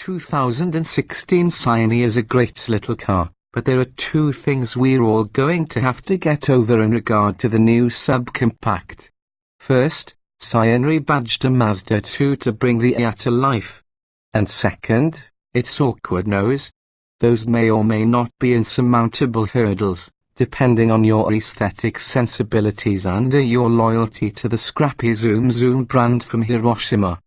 2016 Scion is a great little car, but there are two things we're all going to have to get over in regard to the new subcompact. First, Scion rebadged a Mazda 2 to bring the heir to life. And second, its awkward nose. Those may or may not be insurmountable hurdles, depending on your aesthetic sensibilities and your loyalty to the scrappy Zoom Zoom brand from Hiroshima.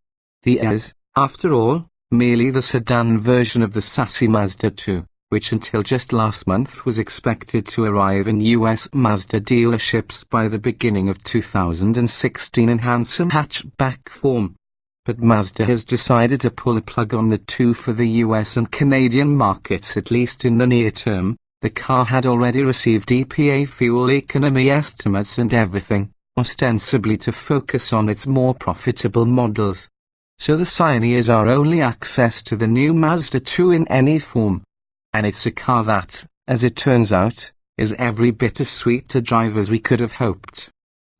The heir is, after all, merely the sedan version of the sassy Mazda 2, which until just last month was expected to arrive in US Mazda dealerships by the beginning of 2016 in handsome hatchback form. But Mazda has decided to pull the plug on the 2 for the US and Canadian markets, at least in the near term. The car had already received EPA fuel economy estimates and everything, ostensibly to focus on its more profitable models. So the Scion is our only access to the new Mazda 2 in any form. And it's a car that, as it turns out, is every bit as sweet to drive as we could have hoped.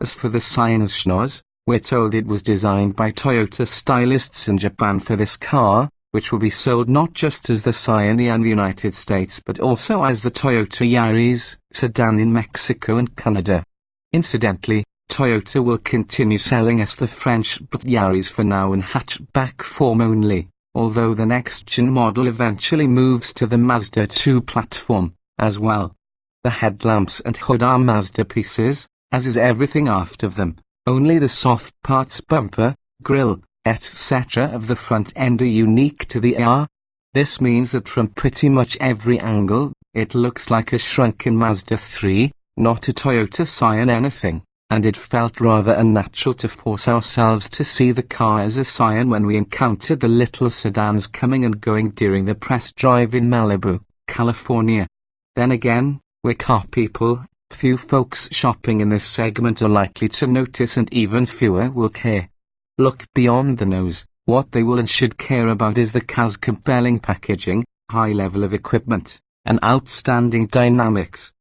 As for the Scion's schnoz, we're told it was designed by Toyota stylists in Japan for this car, which will be sold not just as the Scion in the United States but also as the Toyota Yaris sedan in Mexico and Canada. Incidentally, Toyota will continue selling us the French but Yaris for now in hatchback form only, although the next-gen model eventually moves to the Mazda 2 platform, as well. The headlamps and hood are Mazda pieces, as is everything after them. Only the soft parts bumper, grille, etc. of the front end are unique to the heir. This means that from pretty much every angle, it looks like a shrunken Mazda 3, not a Toyota Scion anything, and it felt rather unnatural to force ourselves to see the car as a Scion when we encountered the little sedans coming and going during the press drive in Malibu, California. Then again, we're car people. Few folks shopping in this segment are likely to notice, and even fewer will care. Look beyond the nose. What they will and should care about is the car's compelling packaging, high level of equipment, and outstanding dynamics.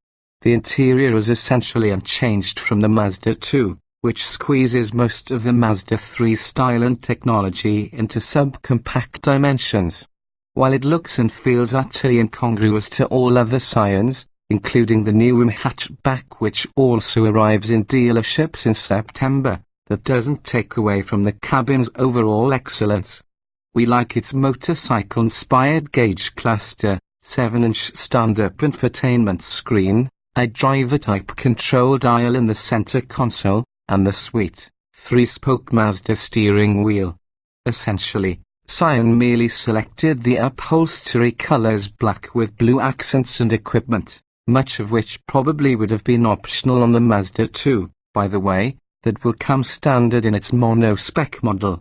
The interior is essentially unchanged from the Mazda 2, which squeezes most of the Mazda 3 style and technology into subcompact dimensions. While it looks and feels utterly incongruous to all other Scions, including the new hatchback which also arrives in dealerships in September, that doesn't take away from the cabin's overall excellence. We like its motorcycle-inspired gauge cluster, 7-inch stand-up infotainment screen, a driver-type control dial in the center console, and the sweet, 3-spoke Mazda steering wheel. Essentially, Scion merely selected the upholstery colors black with blue accents and equipment, much of which probably would have been optional on the Mazda 2, by the way, that will come standard in its mono-spec model.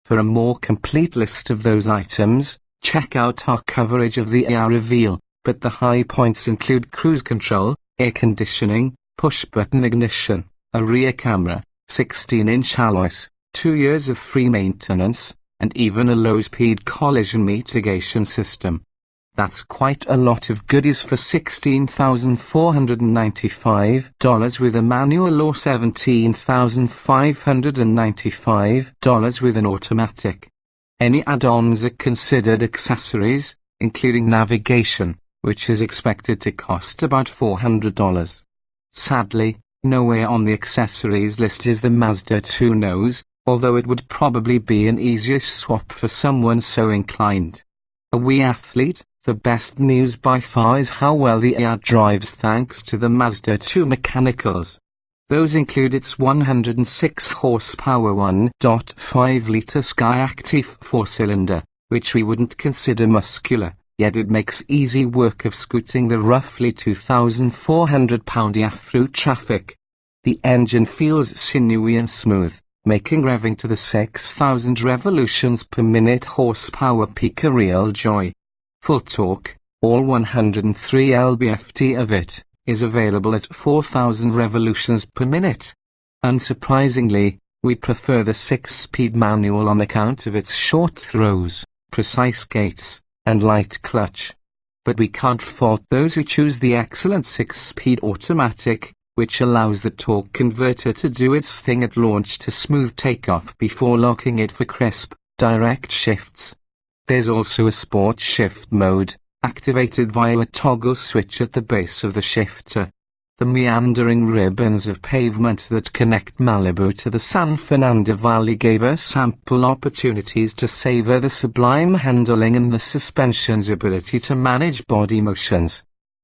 For a more complete list of those items, check out our coverage of the heir reveal, but the high points include cruise control, air conditioning, push-button ignition, a rear camera, 16-inch alloys, 2 years of free maintenance, and even a low-speed collision mitigation system. That's quite a lot of goodies for $16,495 with a manual or $17,595 with an automatic. Any add-ons are considered accessories, including navigation, which is expected to cost about $400. Sadly, nowhere on the accessories list is the Mazda 2 nose, although it would probably be an easier swap for someone so inclined. A wee athlete? The best news by far is how well the heir drives thanks to the Mazda 2 mechanicals. Those include its 106 horsepower 1.5-litre Skyactiv 4-cylinder, which we wouldn't consider muscular, yet it makes easy work of scooting the roughly 2,400-pound heir through traffic. The engine feels sinewy and smooth, making revving to the 6,000 revolutions per minute horsepower peak a real joy. Full torque, all 103 lb-ft of it, is available at 4,000 revolutions per minute. Unsurprisingly, we prefer the 6-speed manual on account of its short throws, precise gates, and light clutch. But we can't fault those who choose the excellent 6-speed automatic, which allows the torque converter to do its thing at launch to smooth takeoff before locking it for crisp, direct shifts. There's also a sport shift mode, activated via a toggle switch at the base of the shifter. The meandering ribbons of pavement that connect Malibu to the San Fernando Valley gave us ample opportunities to savor the sublime handling and the suspension's ability to manage body motions.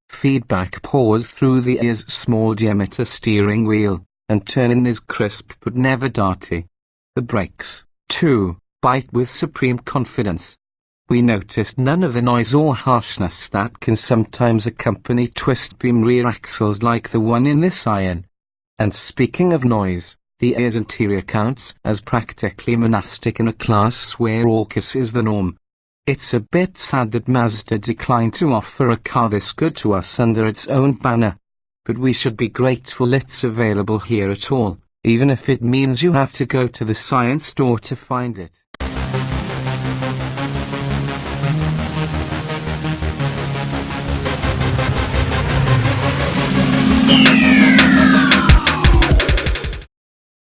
Feedback pours through the ear's small diameter steering wheel, and turning is crisp but never darty. The brakes, too, bite with supreme confidence. We noticed none of the noise or harshness that can sometimes accompany twist-beam rear axles like the one in the Scion. And speaking of noise, the Heir's interior counts as practically monastic in a class where raucous is the norm. It's a bit sad that Mazda declined to offer a car this good to us under its own banner. But we should be grateful it's available here at all, even if it means you have to go to the Scion store to find it.